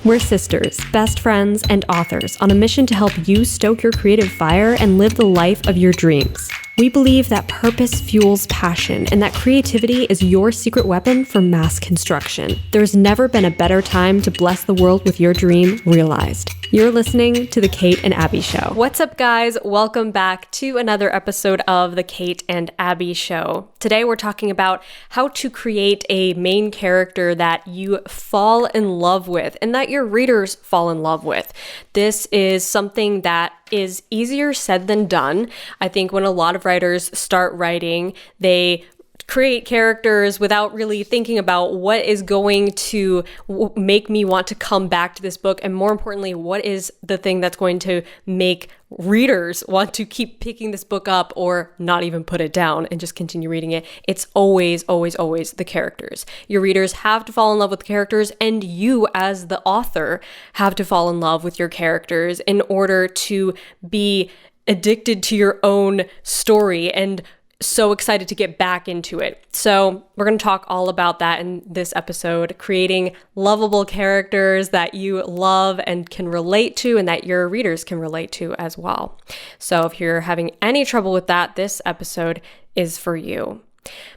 We're sisters, best friends, and authors on a mission to help you stoke your creative fire and live the life of your dreams. We believe that purpose fuels passion and that creativity is your secret weapon for mass construction. There's never been a better time to bless the world with your dream realized. You're listening to The Kate and Abbie Show. What's up, guys? Welcome back to another episode of The Kate and Abbie Show. Today, we're talking about how to create a main character that you fall in love with and that your readers fall in love with. This is something that is easier said than done. I think when a lot of writers start writing, they create characters without really thinking about what is going to make me want to come back to this book, and more importantly, what is the thing that's going to make readers want to keep picking this book up or not even put it down and just continue reading it. It's always the characters. Your readers have to fall in love with the characters, and you as the author have to fall in love with your characters in order to be addicted to your own story and so excited to get back into it. So we're going to talk all about that in this episode, creating lovable characters that you love and can relate to and that your readers can relate to as well. So if you're having any trouble with that, this episode is for you.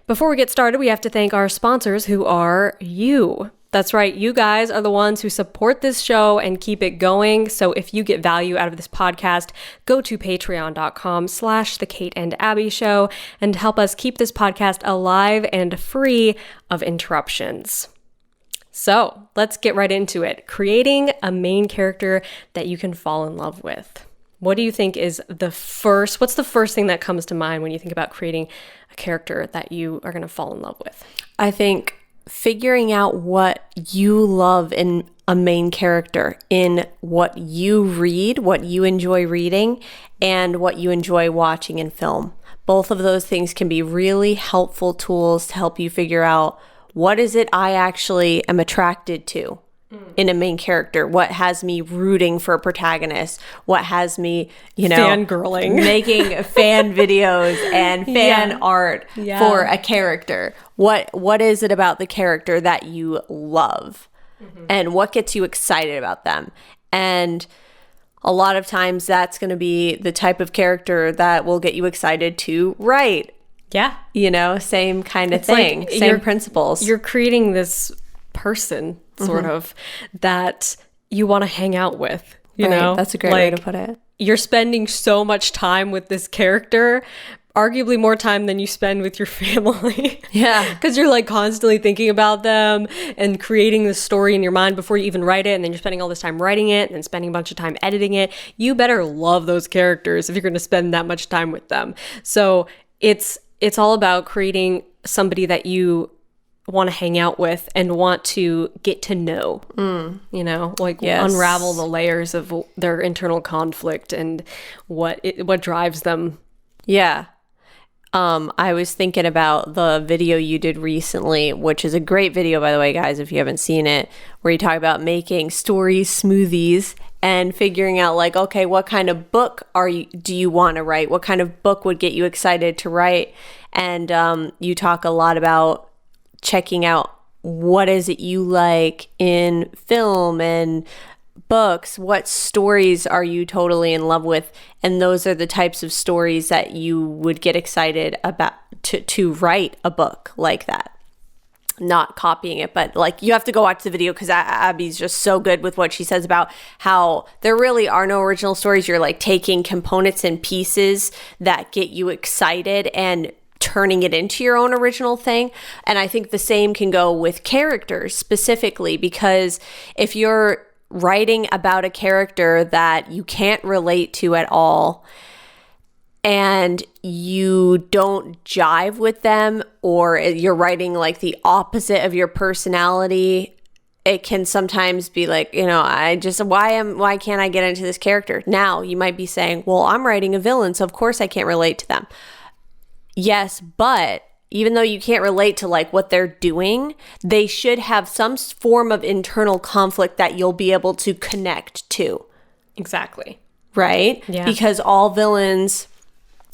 Before we get started, we have to thank our sponsors, who are you. That's right, you guys are the ones who support this show and keep it going. So if you get value out of this podcast, go to patreon.com/The Kate and Abbie Show and help us keep this podcast alive and free of interruptions. So let's get right into it. Creating a main character that you can fall in love with. What do you think is what's the first thing that comes to mind when you think about creating a character that you are going to fall in love with? I think figuring out what you love in a main character, in what you read, what you enjoy reading, and what you enjoy watching in film. Both of those things can be really helpful tools to help you figure out what is it I actually am attracted to in a main character. What has me rooting for a protagonist? What has me, fangirling, making fan videos and fan art for a character? What is it about the character that you love? And what gets you excited about them? And a lot of times that's going to be the type of character that will get you excited to write. Yeah. Same kind of thing, like same principles. You're creating this person sort of that you want to hang out with, you know? That's a great way to put it. You're spending so much time with this character, arguably more time than you spend with your family. Yeah. Because you're like constantly thinking about them and creating the story in your mind before you even write it. And then you're spending all this time writing it and then spending a bunch of time editing it. You better love those characters if you're going to spend that much time with them. So it's all about creating somebody that you want to hang out with and want to get to know, unravel the layers of their internal conflict and what drives them. Yeah. I was thinking about the video you did recently, which is a great video, by the way, guys, if you haven't seen it, where you talk about making story smoothies and figuring out like, okay, what kind of book do you want to write? What kind of book would get you excited to write? And you talk a lot about checking out what is it you like in film and books, what stories are you totally in love with, and those are the types of stories that you would get excited about to write a book like that. Not copying it, but like you have to go watch the video because Abbie's just so good with what she says about how there really are no original stories. You're like taking components and pieces that get you excited and turning it into your own original thing. And I think the same can go with characters specifically, because if you're writing about a character that you can't relate to at all and you don't jive with them, or you're writing like the opposite of your personality, it can sometimes be like, why can't I get into this character? Now you might be saying, well, I'm writing a villain, so of course I can't relate to them. Yes, but even though you can't relate to like what they're doing, they should have some form of internal conflict that you'll be able to connect to. Exactly. Right? Yeah. Because all villains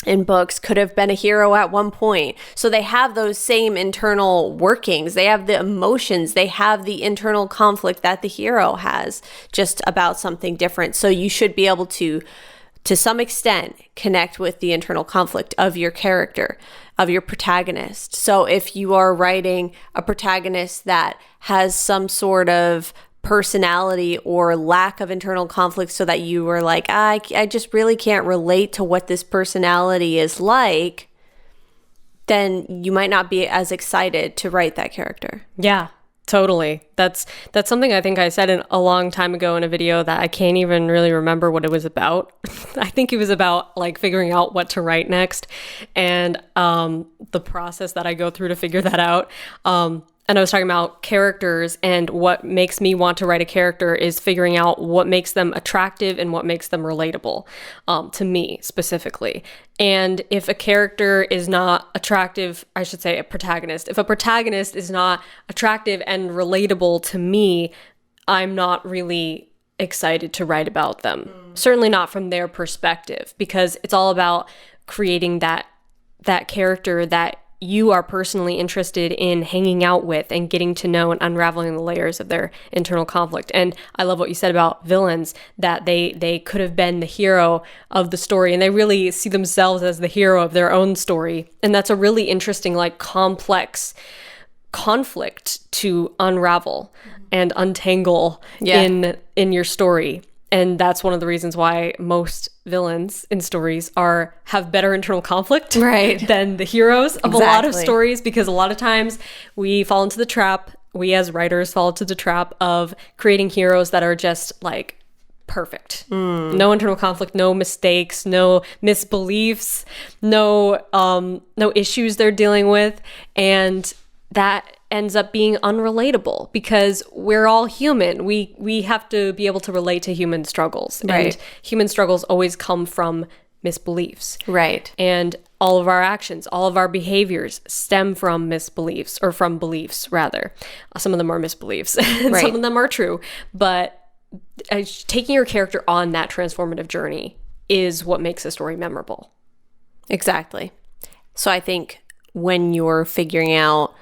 in books could have been a hero at one point. So they have those same internal workings. They have the emotions. They have the internal conflict that the hero has, just about something different. So you should be able to some extent, connect with the internal conflict of your character, of your protagonist. So if you are writing a protagonist that has some sort of personality or lack of internal conflict, so that you were like, I just really can't relate to what this personality is like, then you might not be as excited to write that character. Yeah, totally. That's something I think I said a long time ago in a video that I can't even really remember what it was about. I think it was about like figuring out what to write next, and the process that I go through to figure that out. And I was talking about characters, and what makes me want to write a character is figuring out what makes them attractive and what makes them relatable, to me specifically. And if a character is not attractive, I should say a protagonist, if a protagonist is not attractive and relatable to me, I'm not really excited to write about them. Certainly not from their perspective, because it's all about creating that character that you are personally interested in hanging out with and getting to know and unraveling the layers of their internal conflict. And I love what you said about villains, that they could have been the hero of the story, and they really see themselves as the hero of their own story. And that's a really interesting, like, complex conflict to unravel and untangle in your story. And that's one of the reasons why most villains in stories have better internal conflict than the heroes of a lot of stories, because a lot of times we fall into the trap, we as writers fall into the trap of creating heroes that are just like perfect. No internal conflict, no mistakes, no misbeliefs, no issues they're dealing with. And that ends up being unrelatable, because we're all human. We have to be able to relate to human struggles. And human struggles always come from misbeliefs. Right. And all of our actions, all of our behaviors stem from misbeliefs, or from beliefs rather. Some of them are misbeliefs, and some of them are true. But taking your character on that transformative journey is what makes a story memorable. Exactly. So I think when you're figuring out,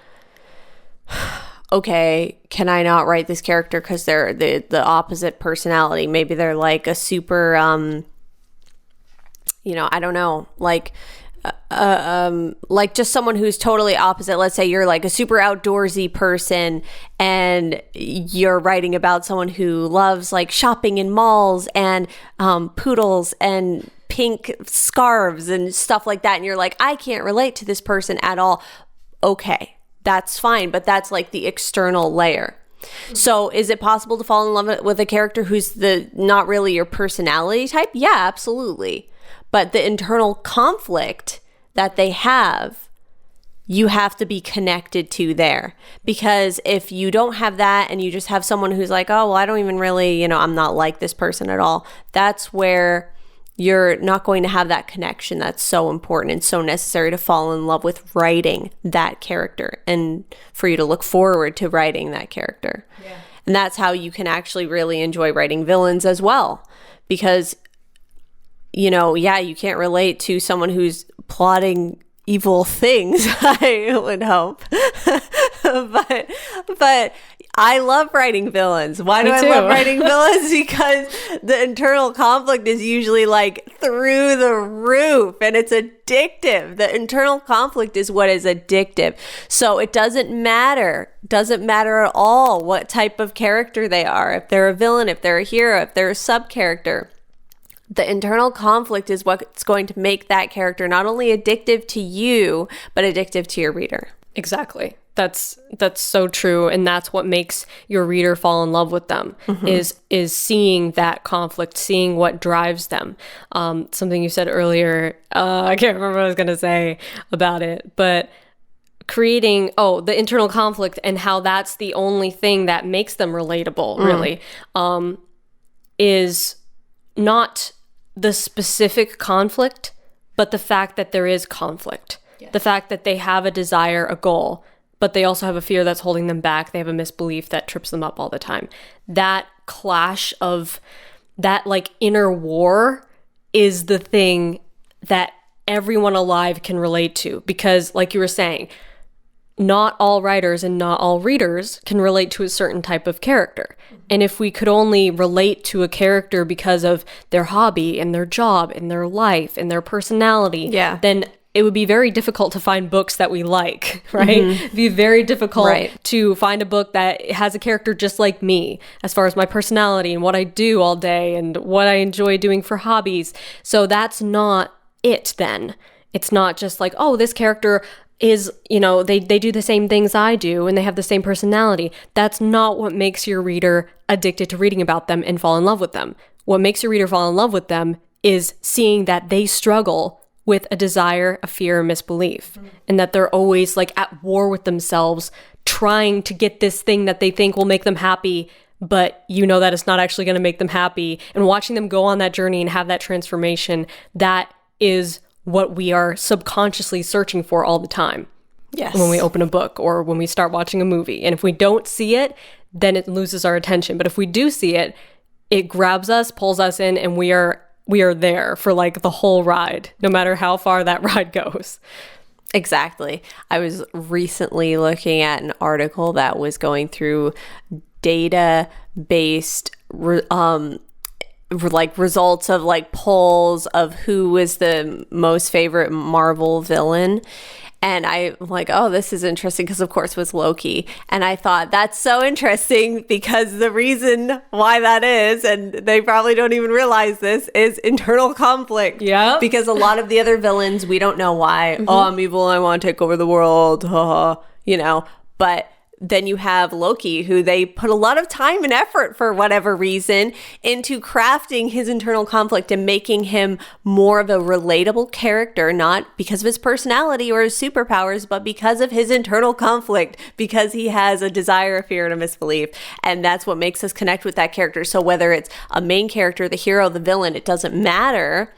okay, can I not write this character because they're the opposite personality? Maybe they're like a super, I don't know, like just someone who's totally opposite. Let's say you're like a super outdoorsy person, and you're writing about someone who loves like shopping in malls and poodles and pink scarves and stuff like that. And you're like, I can't relate to this person at all. Okay. That's fine, but that's like the external layer. So is it possible to fall in love with a character who's not really your personality type? Yeah, absolutely. But the internal conflict that they have, you have to be connected to there. Because if you don't have that, and you just have someone who's like, oh, well, I don't even really, I'm not like this person at all, that's where you're not going to have that connection that's so important and so necessary to fall in love with writing that character, and for you to look forward to writing that character. Yeah. And that's how you can actually really enjoy writing villains as well. Because, you can't relate to someone who's plotting evil things, I would hope. but I love writing villains. Why do I love writing villains? Because the internal conflict is usually like through the roof, and it's addictive. The internal conflict is what is addictive. So it doesn't matter at all what type of character they are. If they're a villain, if they're a hero, if they're a sub-character. The internal conflict is what's going to make that character not only addictive to you, but addictive to your reader. Exactly. That's so true, and that's what makes your reader fall in love with them, is seeing that conflict, seeing what drives them. Something you said earlier, I can't remember what I was going to say about it, but creating the internal conflict and how that's the only thing that makes them relatable, really, is not the specific conflict, but the fact that there is conflict. Yes. The fact that they have a desire, a goal, but they also have a fear that's holding them back. They have a misbelief that trips them up all the time. That clash of that like inner war is the thing that everyone alive can relate to. Because like you were saying, not all writers and not all readers can relate to a certain type of character. And if we could only relate to a character because of their hobby and their job and their life and their personality, then it would be very difficult to find books that we like, right? It'd be very difficult to find a book that has a character just like me, as far as my personality and what I do all day and what I enjoy doing for hobbies. So that's not it then. It's not just like, oh, this character is, they do the same things I do and they have the same personality. That's not what makes your reader addicted to reading about them and fall in love with them. What makes your reader fall in love with them is seeing that they struggle with a desire, a fear, a misbelief, and that they're always like at war with themselves, trying to get this thing that they think will make them happy, but that it's not actually going to make them happy. And watching them go on that journey and have that transformation, that is what we are subconsciously searching for all the time. Yes. When we open a book or when we start watching a movie. And if we don't see it, then it loses our attention. But if we do see it, it grabs us, pulls us in, and we are there for like the whole ride, no matter how far that ride goes. Exactly. I was recently looking at an article that was going through data-based like results of like polls of who was the most favorite Marvel villain. And I'm like, oh, this is interesting because, of course, it was Loki. And I thought that's so interesting because the reason why that is, and they probably don't even realize this, is internal conflict. Yeah. Because a lot of the other villains, we don't know why. Oh, I'm evil. I want to take over the world. But then you have Loki, who they put a lot of time and effort for whatever reason into crafting his internal conflict and making him more of a relatable character, not because of his personality or his superpowers, but because of his internal conflict, because he has a desire, a fear, and a misbelief. And that's what makes us connect with that character. So whether it's a main character, the hero, the villain, it doesn't matter.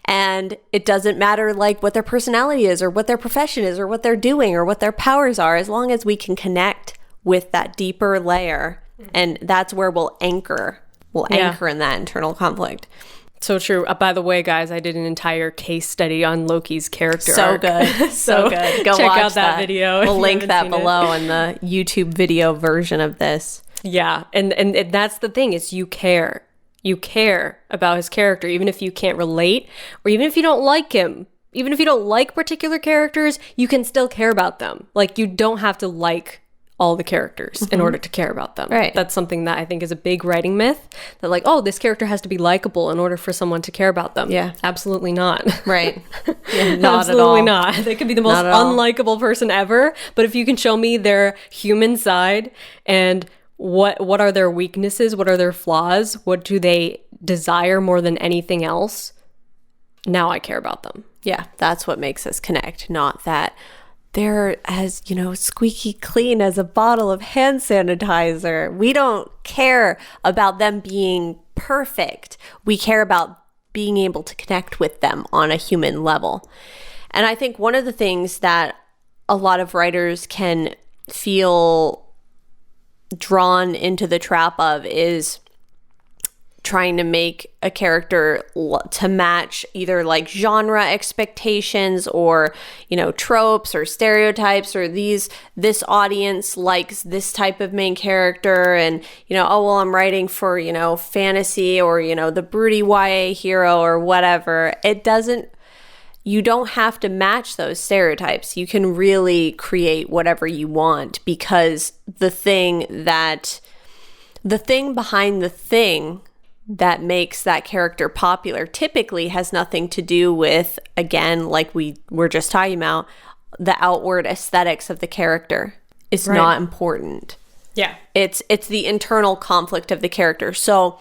And it doesn't matter like what their personality is or what their profession is or what they're doing or what their powers are, as long as we can connect with that deeper layer. And that's where we'll anchor in that internal conflict. So true. By the way, guys, I did an entire case study on Loki's character arc. Good. So good. Go check watch out that video. We'll link that below in the YouTube video version of this. Yeah. And that's the thing, is you care. You care about his character, even if you can't relate, or even if you don't like him. Even if you don't like particular characters, you can still care about them. Like, you don't have to like all the characters in order to care about them. Right. That's something that I think is a big writing myth, that like, oh, this character has to be likable in order for someone to care about them. Yeah. Absolutely not. Right. Yeah, not Absolutely at all. not. They could be the most unlikable person ever, but if you can show me their human side and what are their weaknesses, what are their flaws, what do they desire more than anything else, now I care about them. Yeah, that's what makes us connect, not that they're as, squeaky clean as a bottle of hand sanitizer. We don't care about them being perfect. We care about being able to connect with them on a human level. And I think one of the things that a lot of writers can feel drawn into the trap of is trying to make a character to match either like genre expectations or, tropes or stereotypes, or this audience likes this type of main character, and, I'm writing for, fantasy or, the broody YA hero or whatever. You don't have to match those stereotypes. You can really create whatever you want, because the thing behind the thing that makes that character popular typically has nothing to do with, again, like we were just talking about, the outward aesthetics of the character is not important. Yeah. It's the internal conflict of the character. So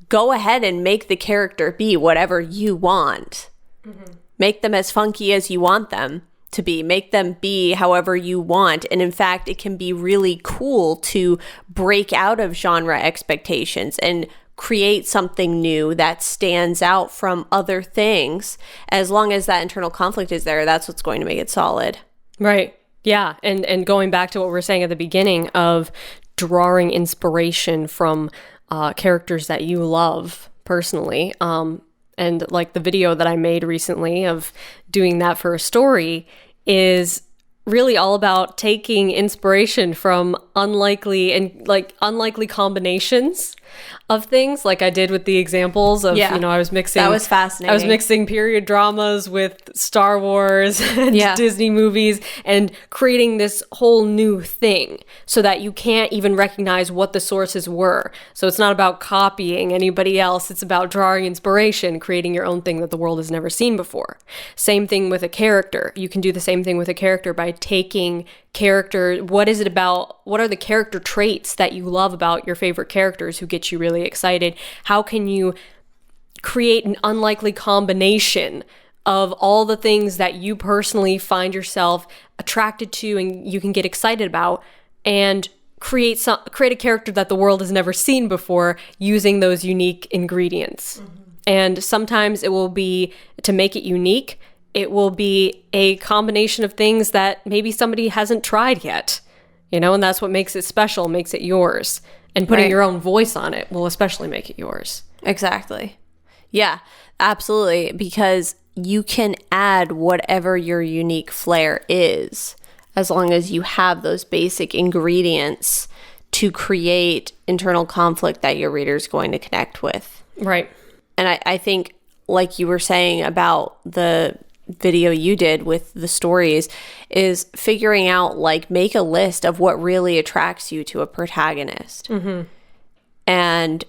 go ahead and make the character be whatever you want. Mm-hmm. Make them as funky as you want them to be. Make them be however you want. And in fact, it can be really cool to break out of genre expectations and create something new that stands out from other things. As long as that internal conflict is there, that's what's going to make it solid. Right. Yeah. And going back to what we were saying at the beginning of drawing inspiration from characters that you love personally, And like the video that I made recently of doing that for a story is really all about taking inspiration from unlikely combinations of things, like I did with the examples of, I was mixing. That was fascinating. I was mixing period dramas with Star Wars and Disney movies and creating this whole new thing so that you can't even recognize what the sources were. So it's not about copying anybody else. It's about drawing inspiration, creating your own thing that the world has never seen before. Same thing with a character. You can do the same thing with a character by taking character. What is it about? What are the character traits that you love about your favorite characters who get you really excited? How can you create an unlikely combination of all the things that you personally find yourself attracted to and you can get excited about, and create a character that the world has never seen before using those unique ingredients? Mm-hmm. And sometimes it will be, to make it unique, it will be a combination of things that maybe somebody hasn't tried yet, and that's what makes it special, makes it yours. And putting your own voice on it will especially make it yours. Exactly. Yeah, absolutely. Because you can add whatever your unique flair is, as long as you have those basic ingredients to create internal conflict that your reader's going to connect with. Right. And I think, like you were saying about the video you did with the stories, is figuring out, like, make a list of what really attracts you to a protagonist. Mm-hmm. And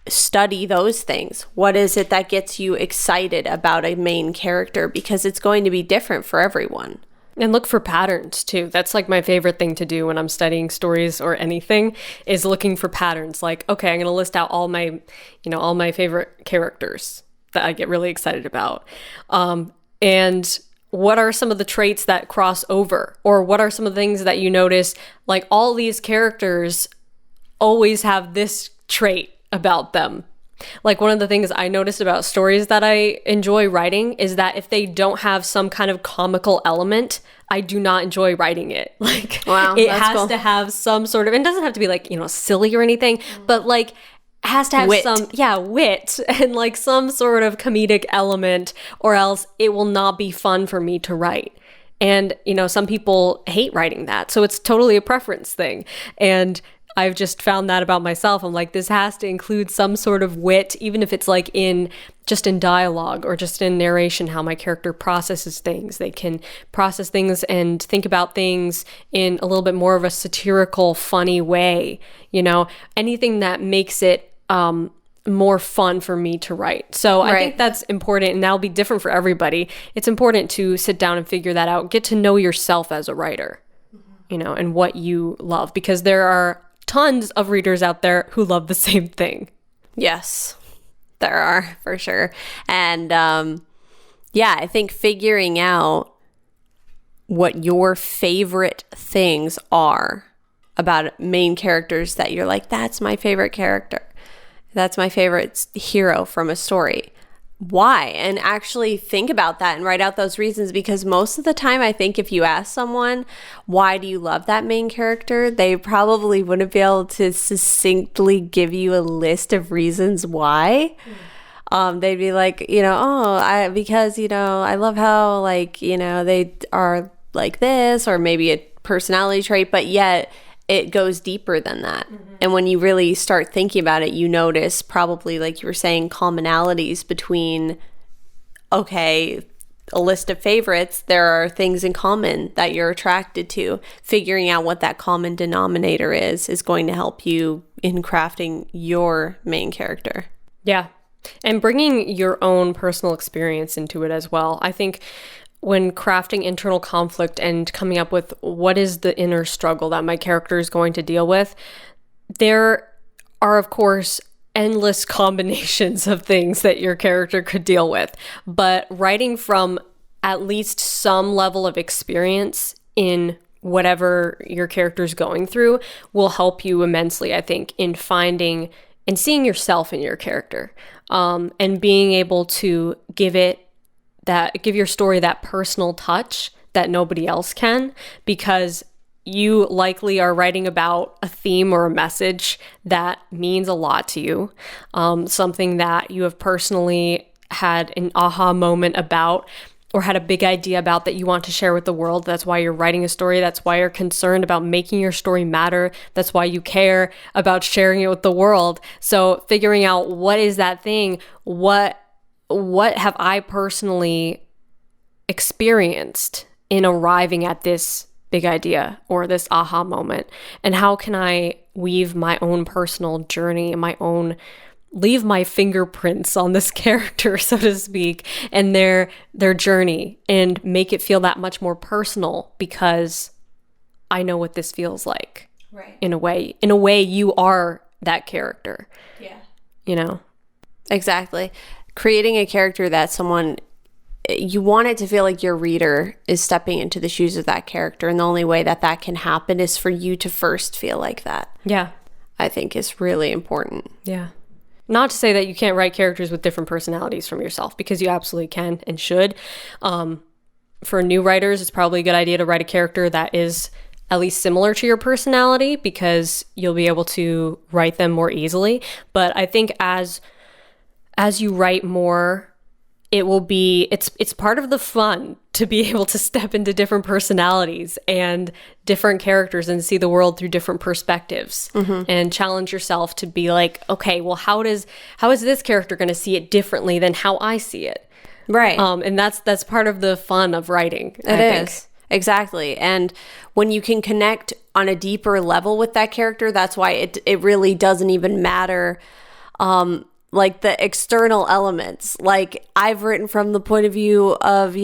study those things. What is it that gets you excited about a main character? Because it's going to be different for everyone. And look for patterns too. That's like my favorite thing to do when I'm studying stories or anything, is looking for patterns. Like, okay, I'm going to list out all my favorite characters that I get really excited about. And what are some of the traits that cross over? Or what are some of the things that you notice, like all these characters always have this trait about them? Like, one of the things I noticed about stories that I enjoy writing is that if they don't have some kind of comical element, I do not enjoy writing it. Like, wow, it has to have some sort of, it doesn't have to be like, silly or anything, but like, has to have wit. Wit and like some sort of comedic element, or else it will not be fun for me to write. And, some people hate writing that. So it's totally a preference thing. And I've just found that about myself. I'm like, this has to include some sort of wit, even if it's like in dialogue or just in narration, how my character processes things. They can process things and think about things in a little bit more of a satirical, funny way. Anything that makes it more fun for me to write. So I think that's important, and that'll be different for everybody. It's important to sit down and figure that out, get to know yourself as a writer, and what you love, because there are tons of readers out there who love the same thing. Yes, there are, for sure. And I think figuring out what your favorite things are about main characters that you're like, that's my favorite character. That's my favorite hero from a story. Why? And actually think about that and write out those reasons, because most of the time, I think if you ask someone, why do you love that main character? They probably wouldn't be able to succinctly give you a list of reasons why. They'd be like, because I love how, like, they are like this, or maybe a personality trait, but yet it goes deeper than that. Mm-hmm. And when you really start thinking about it, you notice, probably, like you were saying, commonalities between, okay, a list of favorites, there are things in common that you're attracted to. Figuring out what that common denominator is going to help you in crafting your main character. Yeah. And bringing your own personal experience into it as well. I think when crafting internal conflict and coming up with what is the inner struggle that my character is going to deal with, there are, of course, endless combinations of things that your character could deal with. But writing from at least some level of experience in whatever your character is going through will help you immensely, I think, in finding and seeing yourself in your character, and being able to give your story that personal touch that nobody else can, because you likely are writing about a theme or a message that means a lot to you, something that you have personally had an aha moment about, or had a big idea about that you want to share with the world. That's why you're writing a story. That's why you're concerned about making your story matter. That's why you care about sharing it with the world. So figuring out what is that thing, what have I personally experienced in arriving at this big idea or this aha moment, and how can I weave my own personal journey and leave my fingerprints on this character, so to speak, and their journey, and make it feel that much more personal because I know what this feels like. Right. In a way you are that character. Yeah. You know? Exactly. Creating a character that you want it to feel like your reader is stepping into the shoes of that character, and the only way that can happen is for you to first feel like that. Yeah. I think is really important. Yeah. Not to say that you can't write characters with different personalities from yourself, because you absolutely can and should. For new writers, it's probably a good idea to write a character that is at least similar to your personality, because you'll be able to write them more easily. But I think as you write more, it's part of the fun to be able to step into different personalities and different characters and see the world through different perspectives, and challenge yourself to be like, okay, well, how is this character going to see it differently than how I see it? Right. And that's part of the fun of writing. It is. Exactly. And when you can connect on a deeper level with that character, that's why it really doesn't even matter, like the external elements. Like, I've written from the point of view of,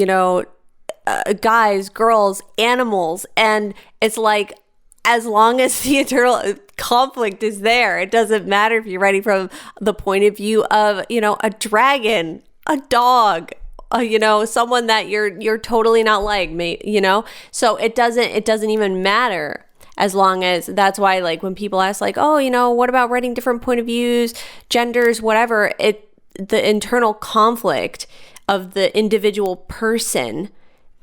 guys, girls, animals. And it's like, as long as the internal conflict is there, it doesn't matter if you're writing from the point of view of, a dragon, a dog, someone that you're totally not like, so it doesn't even matter, as long as, that's why, like, when people ask, like, oh, what about writing different point of views, genders, whatever, the internal conflict of the individual person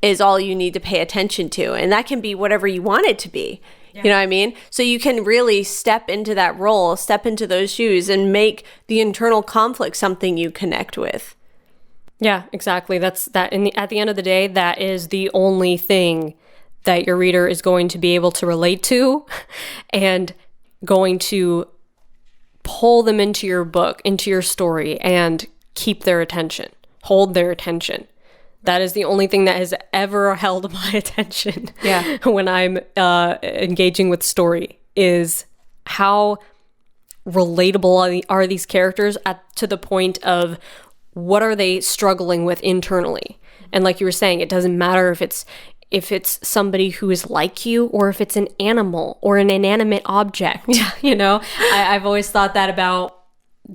is all you need to pay attention to, and that can be whatever you want it to be. Yeah. You know what I mean? So you can really step into that role, step into those shoes, and make the internal conflict something you connect with. Yeah, exactly. That's that. At the end of the day, that is the only thing that your reader is going to be able to relate to, and going to pull them into your book, into your story, and keep their attention, hold their attention. That is the only thing that has ever held my attention. Yeah. When I'm engaging with story, is how relatable are these characters to the point of what are they struggling with internally. And like you were saying, it doesn't matter if it's somebody who is like you, or if it's an animal or an inanimate object. I've always thought that about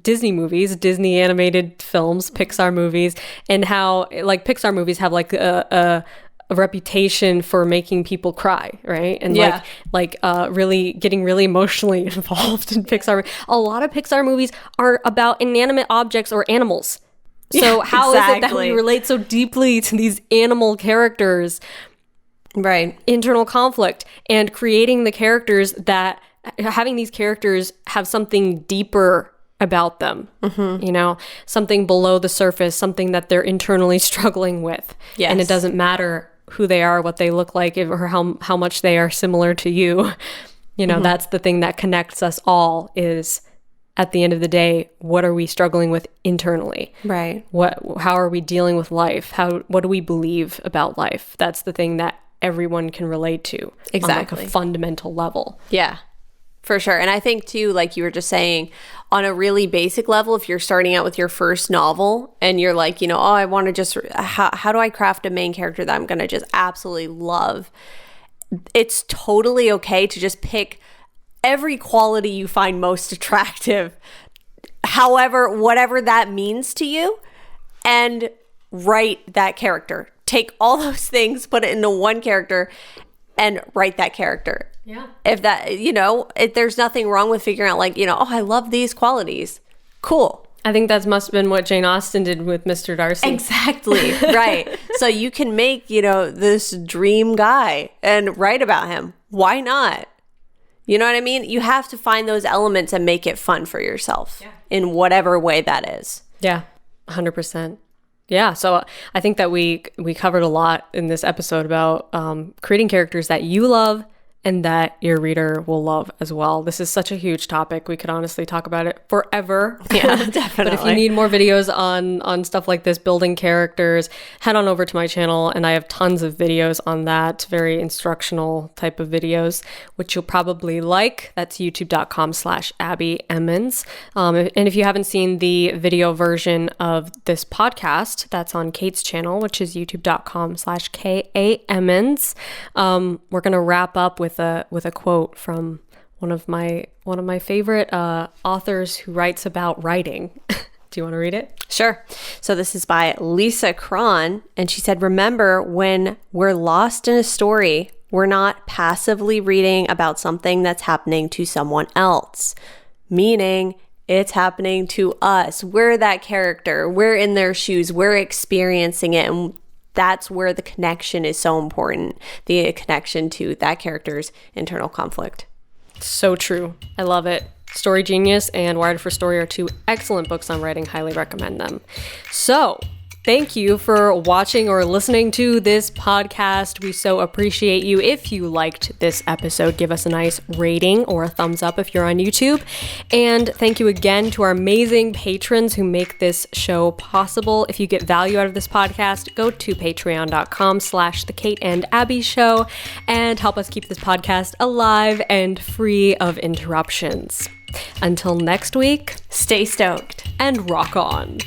Disney movies, Disney animated films, Pixar movies, and how, like, Pixar movies have like a reputation for making people cry, right? And really getting really emotionally involved in Pixar. A lot of Pixar movies are about inanimate objects or animals. So how is it that we relate so deeply to these animal characters? Right. Internal conflict, and creating the characters that, having these characters have something deeper about them, something below the surface, something that they're internally struggling with. Yes. And it doesn't matter who they are, what they look like, or how much they are similar to you. That's the thing that connects us all, is, at the end of the day, what are we struggling with internally? Right. How are we dealing with life? What do we believe about life? That's the thing that everyone can relate to. Exactly. On, like, a fundamental level. Yeah, for sure. And I think too, like you were just saying, on a really basic level, if you're starting out with your first novel and you're like, I want to just, how do I craft a main character that I'm going to just absolutely love? It's totally okay to just pick every quality you find most attractive, whatever that means to you, and write that character. Take all those things, put it into one character, and write that character. Yeah. If that, there's nothing wrong with figuring out, like, I love these qualities. Cool. I think that must have been what Jane Austen did with Mr. Darcy. Exactly. Right. So you can make, this dream guy and write about him. Why not? You know what I mean? You have to find those elements and make it fun for yourself in whatever way that is. Yeah. 100%. Yeah, so I think that we covered a lot in this episode about creating characters that you love and that your reader will love as well. This is such a huge topic. We could honestly talk about it forever. Yeah, definitely. But if you need more videos on stuff like this, building characters, head on over to my channel, and I have tons of videos on that, very instructional type of videos, which you'll probably like. That's youtube.com/Abbie Emmons. And if you haven't seen the video version of this podcast, that's on Kate's channel, which is youtube.com/KA Emmons. We're going to wrap up with a quote from one of my favorite authors who writes about writing. Do you want to read it? Sure. So this is by Lisa Cron, and she said, "Remember, when we're lost in a story, we're not passively reading about something that's happening to someone else, meaning it's happening to us. We're that character. We're in their shoes. We're experiencing it, and that's where the connection is so important, the connection to that character's internal conflict." So true. I love it. Story Genius and Wired for Story are two excellent books on writing. Highly recommend them. So, thank you for watching or listening to this podcast. We so appreciate you. If you liked this episode, give us a nice rating or a thumbs up if you're on YouTube. And thank you again to our amazing patrons who make this show possible. If you get value out of this podcast, go to patreon.com/The Kate and Abbie Show and help us keep this podcast alive and free of interruptions. Until next week, Stay stoked and rock on.